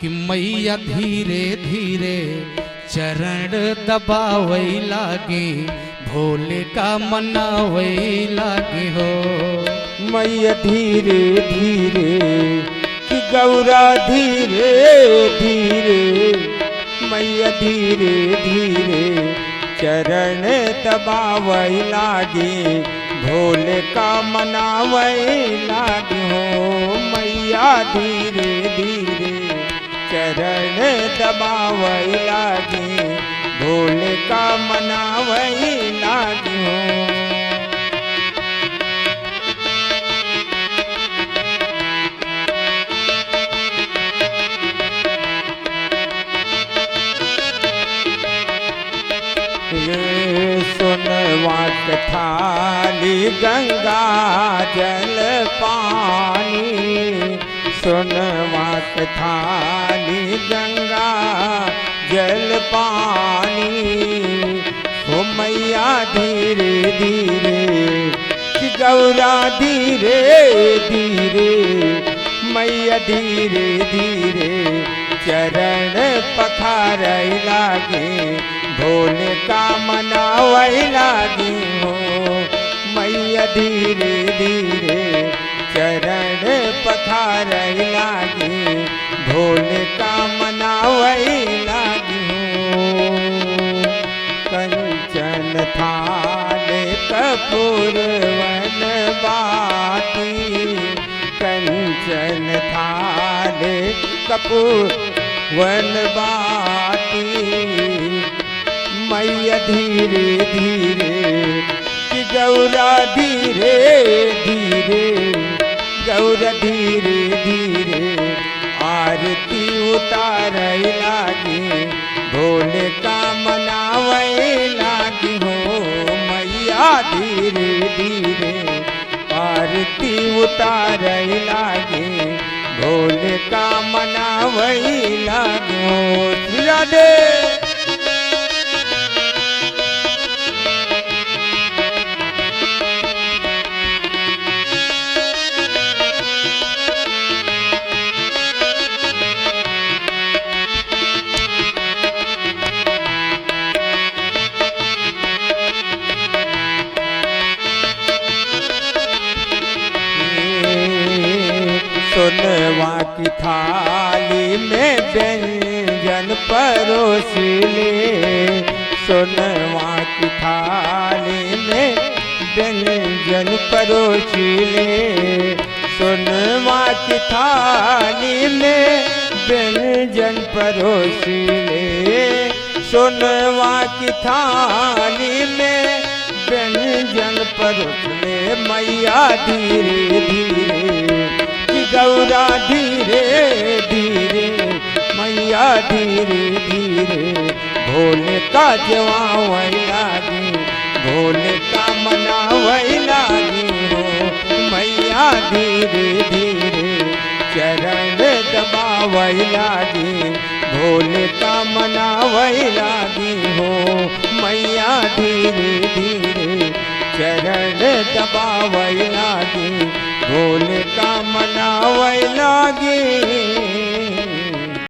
कि मैया धीरे धीरे चरण दबावई लागे, भोले का मनावई लागे हो। मैया धीरे धीरे कि गौरा धीरे धीरे, मैया धीरे धीरे चरण दबावई लागे, भोले का मनावई लागे हो। मैया धीरे धीरे चरण दबावई लागे, भोले का मनावई लागे हो। सुनवा थाली गंगा जल पानी, सुनवा थाली गंगा जल पानी। हो मैया धीरे धीरे कि गौरा धीरे धीरे, मैया धीरे धीरे चरण पखारई लागे, भोले का मनावई लागी हो। मैया धीरे धीरे चरण पखारई लागी, भोले का मनावई लागी हो। कंचन थाले कपूर वन बाती, कंचन थाले कपूर वन बाती। मैया धीरे धीरे कि गौरा धीरे धीरे, गौरा धीरे धीरे आरती उतारई लागी, भोले का मनावई लागी हो। मैया धीरे धीरे आरती उतारई लागी, भोले का मनावई लागी हो। राधे सुनवा की थाली में व्यंजन परोस ले, सुनवा की थाली में व्यंजन परोस ले, सुनवा की थाली में व्यंजन परोस ले, सुनवा की थाली में व्यंजन परोस ले। मैया धीरे धीरे गौरा धीरे धीरे, मैया धीरे धीरे भोले का जवावई लागी, भोले का मनावई लागी हो। मैया धीरे धीरे चरण दबावई लागी, भोले का मनावई लागी हो। मैया धीरे धीरे चरण दबावई लागी, भोले का मनावई लागी।